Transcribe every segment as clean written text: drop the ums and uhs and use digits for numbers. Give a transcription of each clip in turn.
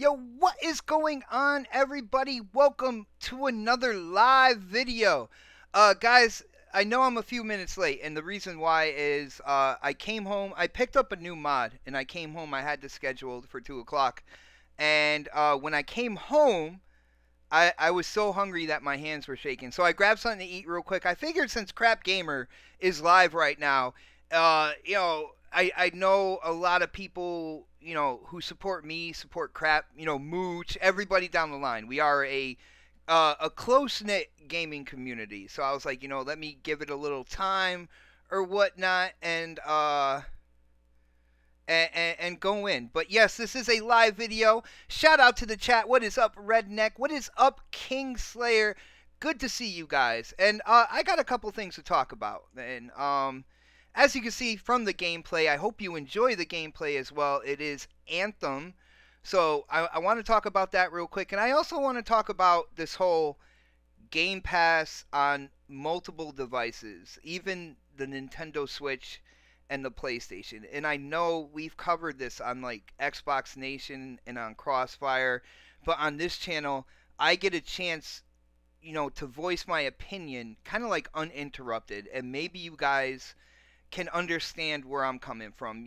Yo, what is going on, everybody? Welcome to another live video. Guys, I know I'm a few minutes late, and the reason why is I came home, I picked up a new mod, and I came home, I had this scheduled for 2 o'clock, and when I came home, I was so hungry that my hands were shaking, so I grabbed something to eat real quick. I figured since Crap Gamer is live right now, I know a lot of people, who support me, support Crap, Mooch, everybody down the line. We are a close-knit gaming community. So I was like, let me give it a little time or whatnot and go in. But yes, this is a live video. Shout out to the chat. What is up, Redneck? What is up, Kingslayer? Good to see you guys. And I got a couple things to talk about. And as you can see from the gameplay, I hope you enjoy the gameplay as well. It is Anthem. So I want to talk about that real quick. And I also want to talk about this whole Game Pass on multiple devices, even the Nintendo Switch and the PlayStation. And I know we've covered this on like Xbox Nation and on Crossfire, but on this channel, I get a chance, to voice my opinion kind of like uninterrupted. And maybe you guys can understand where I'm coming from.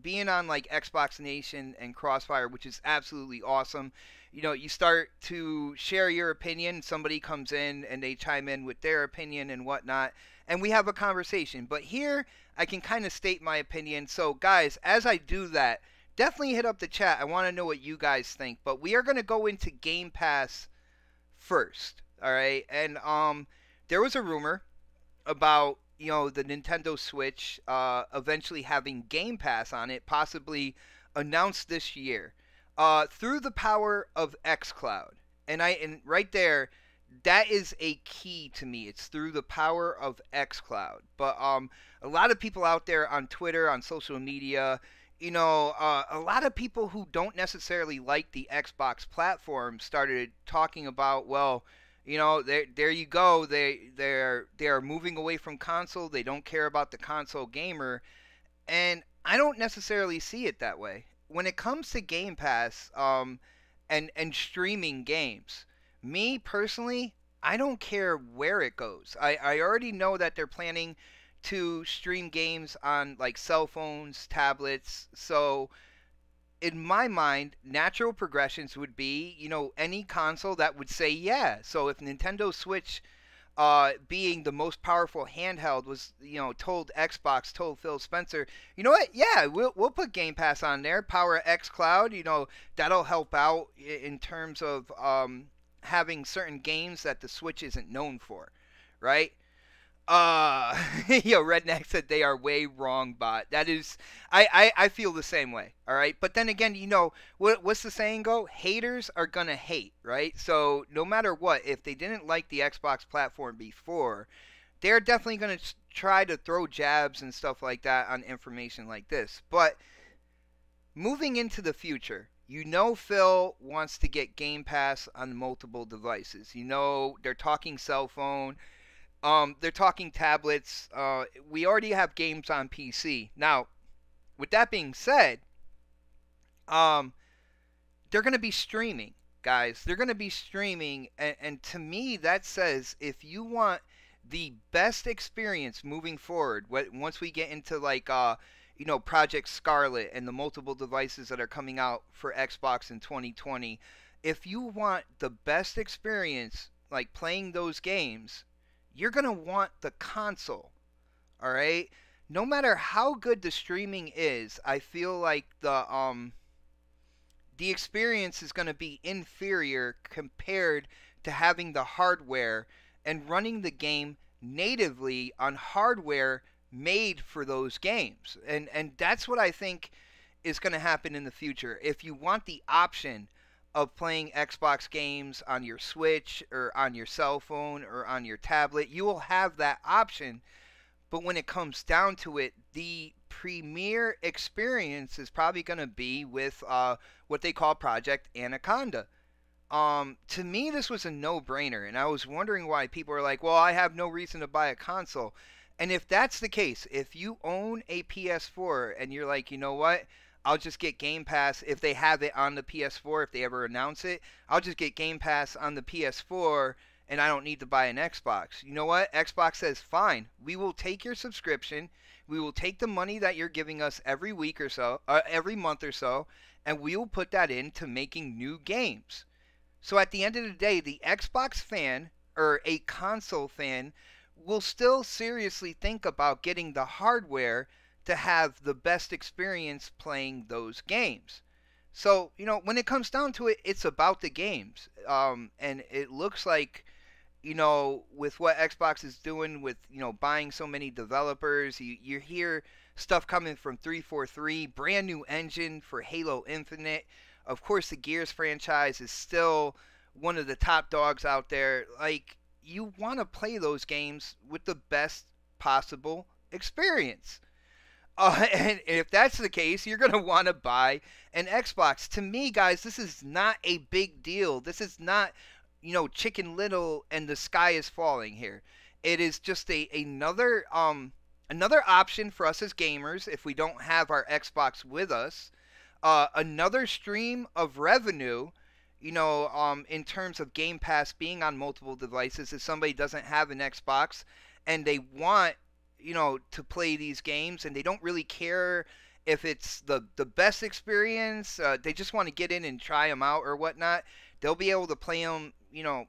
Being on like Xbox Nation and Crossfire, which is absolutely awesome. You start to share your opinion. Somebody comes in and they chime in with their opinion and whatnot, and we have a conversation. But here, I can kind of state my opinion. So, guys, as I do that, definitely hit up the chat. I want to know what you guys think. But we are going to go into Game Pass first, all right? And there was a rumor about the Nintendo Switch eventually having Game Pass on it, possibly announced this year, through the power of xCloud. And right there, that is a key to me. It's through the power of xCloud. But a lot of people out there on Twitter, on social media, a lot of people who don't necessarily like the Xbox platform started talking about, well, there you go. They are moving away from console. They don't care about the console gamer, and I don't necessarily see it that way. When it comes to Game Pass, and streaming games, me personally, I don't care where it goes. I already know that they're planning to stream games on like cell phones, tablets, so in my mind, natural progressions would be, any console that would say yeah. So if Nintendo Switch, being the most powerful handheld, was, told Xbox, told Phil Spencer, you know what? Yeah, we'll put Game Pass on there, power xCloud. That'll help out in terms of having certain games that the Switch isn't known for, right? Redneck said they are way wrong, bot. That is, I feel the same way, all right? But then again, what's the saying go? Haters are gonna hate, right? So no matter what, if they didn't like the Xbox platform before, they're definitely gonna try to throw jabs and stuff like that on information like this. But moving into the future, Phil wants to get Game Pass on multiple devices. They're talking cell phone. They're talking tablets. We already have games on PC. Now, with that being said, they're going to be streaming, guys. They're going to be streaming, and to me, that says if you want the best experience moving forward, once we get into like, Project Scarlet and the multiple devices that are coming out for Xbox in 2020, if you want the best experience, like playing those games, you're going to want the console, all right? No matter how good the streaming is, I feel like the experience is going to be inferior compared to having the hardware and running the game natively on hardware made for those games. And that's what I think is going to happen in the future. If you want the option of playing Xbox games on your Switch or on your cell phone or on your tablet, you will have that option. But when it comes down to it, the premier experience is probably going to be with what they call Project Anaconda. To me, this was a no-brainer, and I was wondering why people are like, well, I have no reason to buy a console. And if that's the case, if you own a PS4 and you're like, you know what, I'll just get Game Pass if they have it on the PS4. If they ever announce it, I'll just get Game Pass on the PS4, and I don't need to buy an Xbox. You know what? Xbox says, fine, we will take your subscription. We will take the money that you're giving us every week or so, every month or so, and we will put that into making new games. So at the end of the day, the Xbox fan or a console fan will still seriously think about getting the hardware to have the best experience playing those games. So, when it comes down to it, it's about the games. And it looks like, with what Xbox is doing with, buying so many developers, you hear stuff coming from 343, brand new engine for Halo Infinite. Of course, the Gears franchise is still one of the top dogs out there. Like, you want to play those games with the best possible experience. And if that's the case, you're going to want to buy an Xbox. To me, guys, this is not a big deal. This is not, Chicken Little and the sky is falling here. It is just another option for us as gamers if we don't have our Xbox with us. Another stream of revenue, in terms of Game Pass being on multiple devices. If somebody doesn't have an Xbox and they want, to play these games, and they don't really care if it's the best experience, they just want to get in and try them out or whatnot, they'll be able to play them,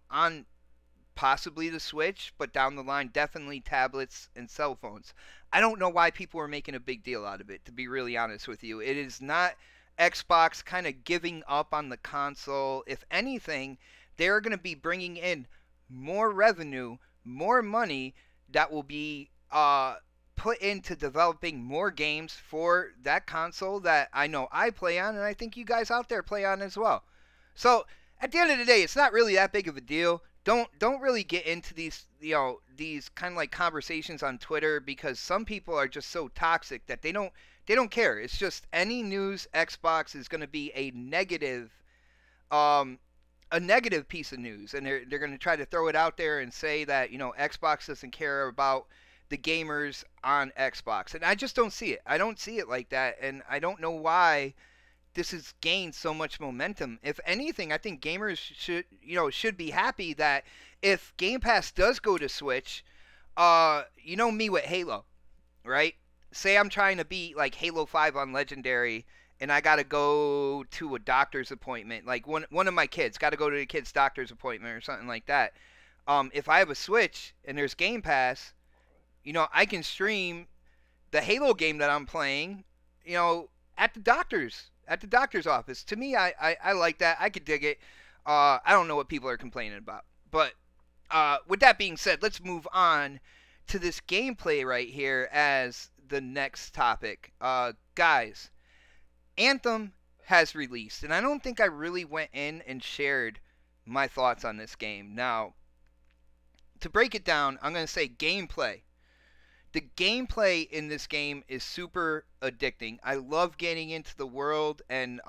on possibly the Switch, but down the line, definitely tablets and cell phones. I don't know why people are making a big deal out of it, to be really honest with you. It is not Xbox kind of giving up on the console. If anything, they're going to be bringing in more revenue, more money that will be put into developing more games for that console that I know I play on, and I think you guys out there play on as well. So at the end of the day, it's not really that big of a deal. Don't really get into these these kind of like conversations on Twitter, because some people are just so toxic that they don't care. It's just any news Xbox is going to be a negative piece of news, and they're going to try to throw it out there and say that Xbox doesn't care about the gamers on Xbox, and I just don't see it. I don't see it like that, and I don't know why this has gained so much momentum. If anything, I think gamers should be happy that if Game Pass does go to Switch, me with Halo, right? Say I'm trying to beat like Halo 5 on Legendary, and I gotta go to a doctor's appointment. Like one of my kids gotta go to the kid's doctor's appointment or something like that. If I have a Switch and there's Game Pass, I can stream the Halo game that I'm playing, at the doctor's office. To me, I like that. I could dig it. I don't know what people are complaining about. But with that being said, let's move on to this gameplay right here as the next topic. Guys, Anthem has released, and I don't think I really went in and shared my thoughts on this game. Now, to break it down, I'm going to say gameplay. The gameplay in this game is super addicting. I love getting into the world and,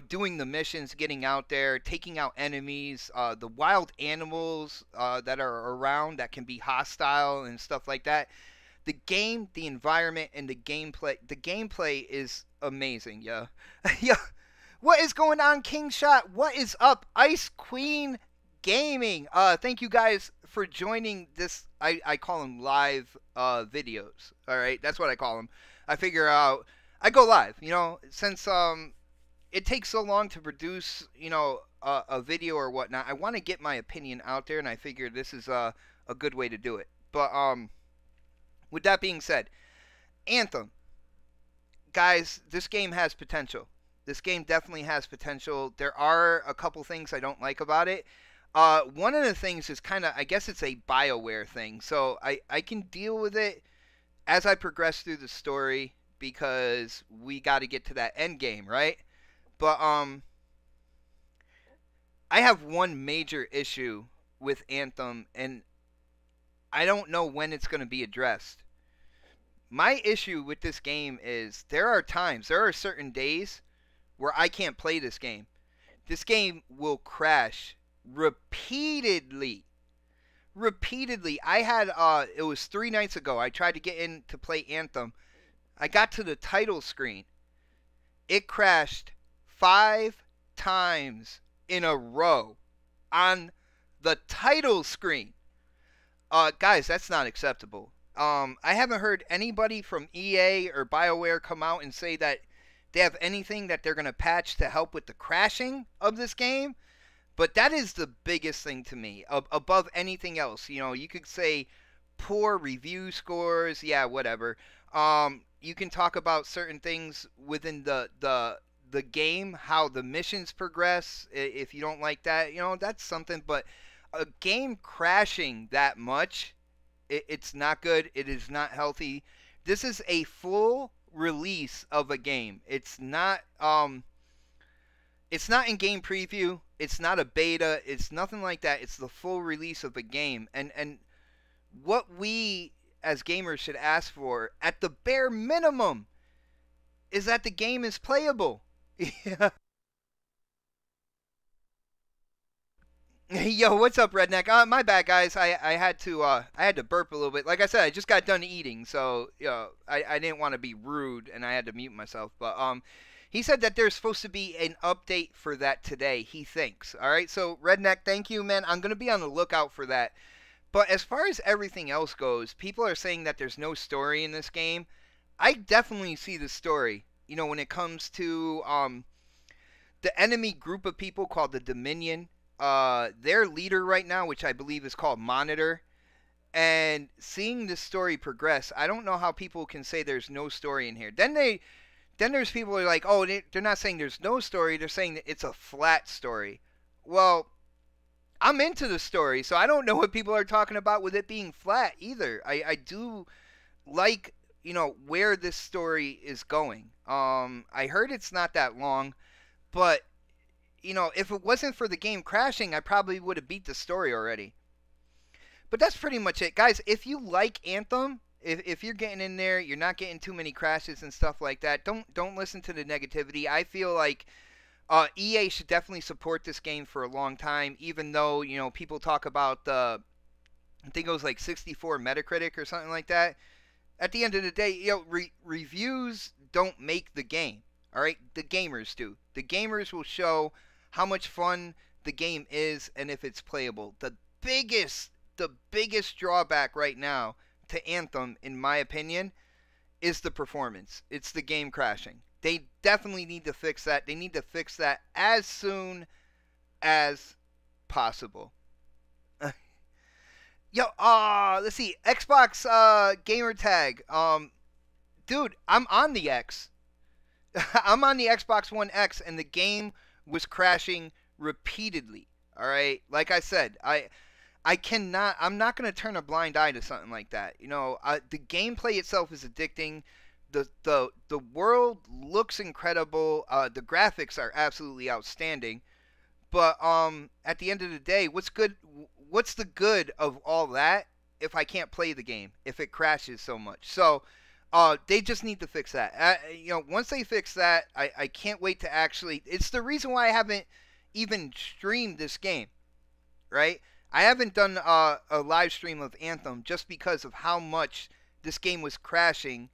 doing the missions, getting out there, taking out enemies, the wild animals that are around that can be hostile and stuff like that. The game, the environment, and the gameplay is amazing, yeah. Yeah. What is going on, King Shot? What is up, Ice Queen Gaming? Thank you guys for joining this. I call them live videos. All right, that's what I call them. I figure out I go live. Since it takes so long to produce a video or whatnot, I want to get my opinion out there, and I figure this is a good way to do it. But with that being said, Anthem, guys, this game has potential. This game definitely has potential. There are a couple things I don't like about it. One of the things is kind of, I guess it's a BioWare thing. So I can deal with it as I progress through the story, because we got to get to that end game, right? But I have one major issue with Anthem, and I don't know when it's going to be addressed. My issue with this game is there are certain days where I can't play this game. This game will crash repeatedly. I had it was 3 nights ago, I tried to get in to play Anthem. I got to the title screen, It crashed 5 times in a row on the title screen. Guys, that's not acceptable. I haven't heard anybody from EA or BioWare come out and say that they have anything that they're going to patch to help with the crashing of this game. But that is the biggest thing to me, above anything else. You know, you could say poor review scores, yeah, whatever. You can talk about certain things within the game, how the missions progress. If you don't like that, you know, that's something. But a game crashing that much, it's not good. It is not healthy. This is a full release of a game. It's not in game preview. It's not a beta. It's nothing like that. It's the full release of a game. And what we as gamers should ask for, at the bare minimum, is that the game is playable. Yeah. Yo, what's up, Redneck? My bad, guys. I had to burp a little bit. Like I said, I just got done eating, so you know, I didn't want to be rude, and I had to mute myself. But he said that there's supposed to be an update for that today. He thinks. All right, so Redneck, thank you, man. I'm gonna be on the lookout for that. But as far as everything else goes, people are saying that there's no story in this game. I definitely see the story. You know, when it comes to the enemy group of people called the Dominion. Their leader right now, which I believe is called Monitor, and seeing this story progress, I don't know how people can say there's no story in here. Then there's people who are like, oh, they're not saying there's no story, they're saying that it's a flat story. Well, I'm into the story, so I don't know what people are talking about with it being flat either. I do like, you know, where this story is going. I heard it's not that long, but you know, if it wasn't for the game crashing, I probably would have beat the story already. But that's pretty much it. Guys, if you like Anthem, if you're getting in there, you're not getting too many crashes and stuff like that, don't listen to the negativity. I feel like EA should definitely support this game for a long time, even though, you know, people talk about the, I think it was like 64 Metacritic or something like that. At the end of the day, you know, reviews don't make the game. All right, the gamers do. The gamers will show how much fun the game is and if it's playable. The biggest drawback right now to Anthem, in my opinion, is the performance. It's the game crashing. They definitely need to fix that. They need to fix that as soon as possible. Yo, let's see. Xbox gamer tag. Dude, I'm on the X. I'm on the Xbox One X, and the game was crashing repeatedly. All right, like I said, I'm not gonna turn a blind eye to something like that. You know, the gameplay itself is addicting. The world looks incredible. The graphics are absolutely outstanding. But at the end of the day, what's good? What's the good of all that if I can't play the game? If it crashes so much, so. They just need to fix that. You know, once they fix that, I can't wait to actually. It's the reason why I haven't even streamed this game, right? I haven't done a live stream of Anthem just because of how much this game was crashing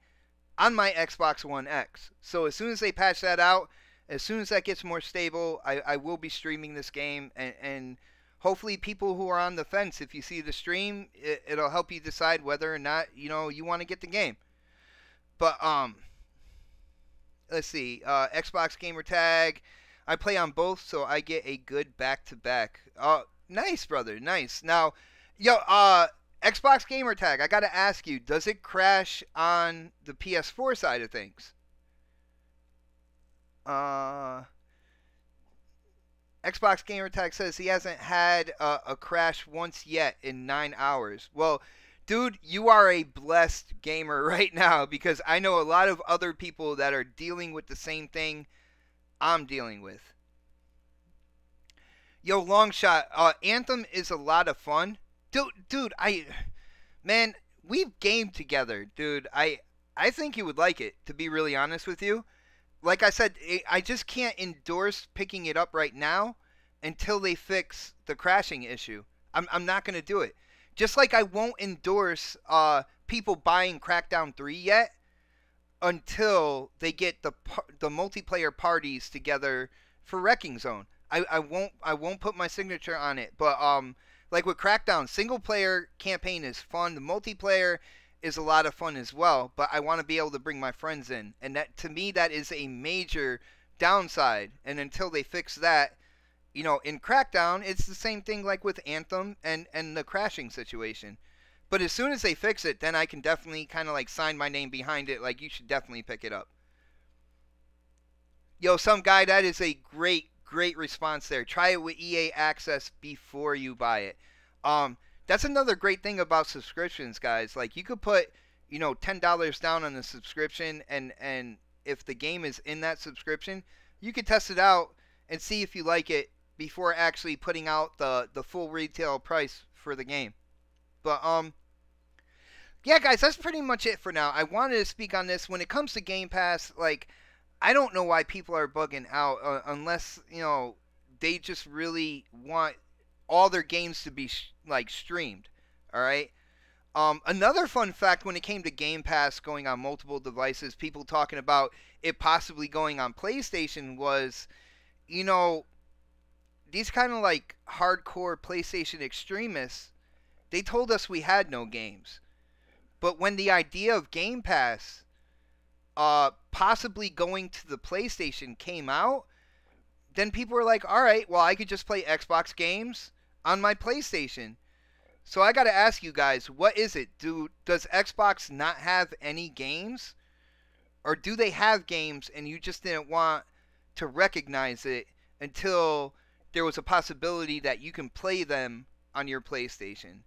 on my Xbox One X. So as soon as they patch that out, as soon as that gets more stable, I will be streaming this game, and hopefully people who are on the fence, if you see the stream, it'll help you decide whether or not, you know, you want to get the game. But let's see, Xbox gamer tag. I play on both, so I get a good back-to-back. Nice, brother, nice. Now, yo, Xbox gamer tag. I gotta ask you, does it crash on the PS4 side of things? Xbox gamer tag says he hasn't had a crash once yet in 9 hours. Well. Dude, you are a blessed gamer right now, because I know a lot of other people that are dealing with the same thing I'm dealing with. Yo, long shot. Anthem is a lot of fun. Dude, man, we've gamed together, dude. I think you would like it, to be really honest with you. Like I said, I just can't endorse picking it up right now until they fix the crashing issue. I'm not going to do it. Just like I won't endorse people buying Crackdown 3 yet until they get the multiplayer parties together for Wrecking Zone. I won't put my signature on it, but like with Crackdown, single player campaign is fun. The multiplayer is a lot of fun as well, but I want to be able to bring my friends in, and that, to me, that is a major downside. And until they fix that, you know, in Crackdown, it's the same thing like with Anthem and the crashing situation. But as soon as they fix it, then I can definitely kind of like sign my name behind it. Like, you should definitely pick it up. Yo, some guy, that is a great response there. Try it with EA Access before you buy it. That's another great thing about subscriptions, guys. Like, you could put, you know, $10 down on the subscription, and if the game is in that subscription, you could test it out and see if you like it before actually putting out the full retail price for the game. But yeah, guys, that's pretty much it for now. I wanted to speak on this. When it comes to Game Pass, like, I don't know why people are bugging out unless, you know, they just really want all their games to be like streamed. All right. Another fun fact when it came to Game Pass going on multiple devices, people talking about it possibly going on PlayStation, was, you know, these kind of like hardcore PlayStation extremists, they told us we had no games. But when the idea of Game Pass possibly going to the PlayStation came out, then people were like, all right, well, I could just play Xbox games on my PlayStation. So I got to ask you guys, what is it? Does Xbox not have any games? Or do they have games and you just didn't want to recognize it until there was a possibility that you can play them on your PlayStation?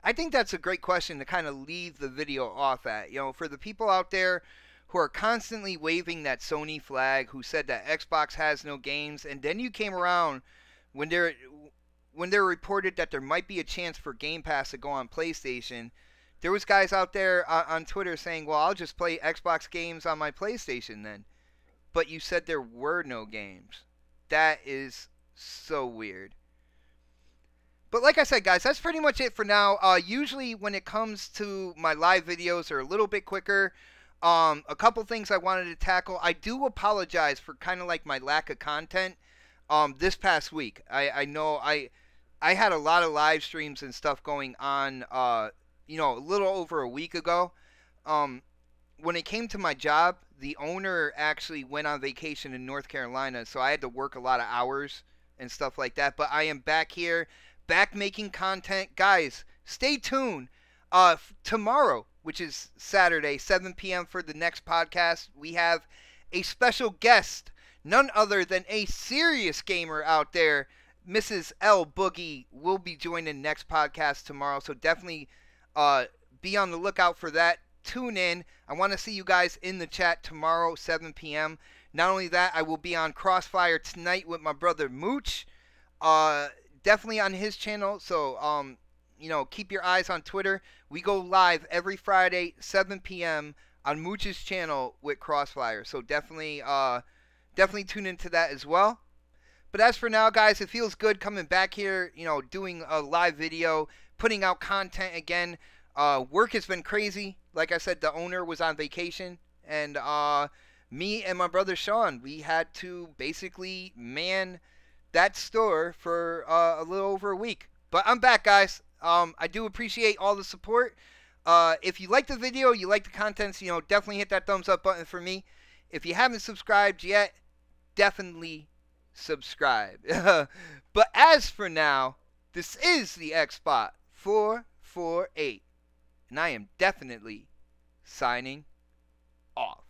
I think that's a great question to kind of leave the video off at. You know, for the people out there who are constantly waving that Sony flag, who said that Xbox has no games, and then you came around when they're reported that there might be a chance for Game Pass to go on PlayStation. There was guys out there on Twitter saying, well, I'll just play Xbox games on my PlayStation then. But you said there were no games. That is so weird. But like I said, guys, that's pretty much it for now. Usually when it comes to my live videos, they're a little bit quicker. A couple things I wanted to tackle. I do apologize for kind of like my lack of content this past week. I know I had a lot of live streams and stuff going on, you know, a little over a week ago. When it came to my job, the owner actually went on vacation in North Carolina, so I had to work a lot of hours and stuff like that. But I am back here, back making content. Guys, stay tuned. Tomorrow, which is Saturday, 7 p.m. for the next podcast, we have a special guest, none other than a serious gamer out there. Mrs. L Boogie will be joining next podcast tomorrow, so definitely be on the lookout for that. Tune in. I want to see you guys in the chat tomorrow, 7 p.m. Not only that, I will be on Crossfire tonight with my brother Mooch. Definitely on his channel, so you know, keep your eyes on Twitter. We go live every Friday, 7 p.m. on Mooch's channel with Crossfire, so definitely tune into that as well. But as for now, guys, it feels good coming back here, you know, doing a live video, putting out content again. Work has been crazy. Like I said, the owner was on vacation, and me and my brother Sean, we had to basically man that store for a little over a week. But I'm back, guys. I do appreciate all the support. If you like the video, you like the contents, you know, definitely hit that thumbs up button for me. If you haven't subscribed yet, definitely subscribe. But as for now, this is the Xbot 448, and I am definitely signing off.